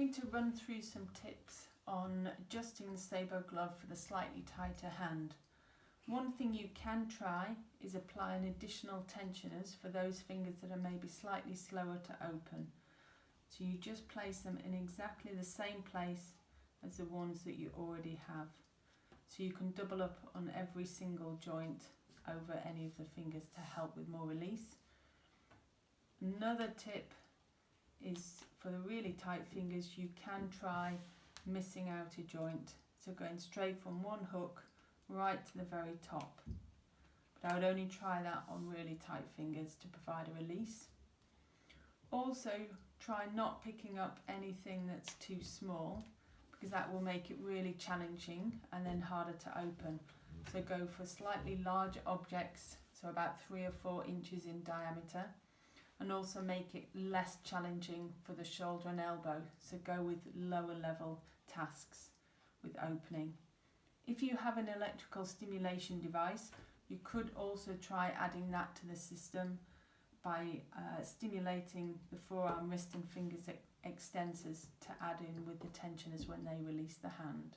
going to run through some tips on adjusting the SaeboGlove for the slightly tighter hand. One thing you can try is applying additional tensioners for those fingers that are maybe slightly slower to open. So you just place them in exactly the same place as the ones that you already have. So you can double up on every single joint over any of the fingers to help with more release. Another tip is for the really tight fingers, you can try missing out a joint. So going straight from one hook right to the very top. But I would only try that on really tight fingers to provide a release. Also try not picking up anything that's too small, because that will make it really challenging and then harder to open. So go for slightly larger objects, so about 3 or 4 inches in diameter, and also make it less challenging for the shoulder and elbow. So go with lower level tasks with opening. If you have an electrical stimulation device, you could also try adding that to the system by stimulating the forearm, wrist and fingers extensors to add in with the tensioners when they release the hand.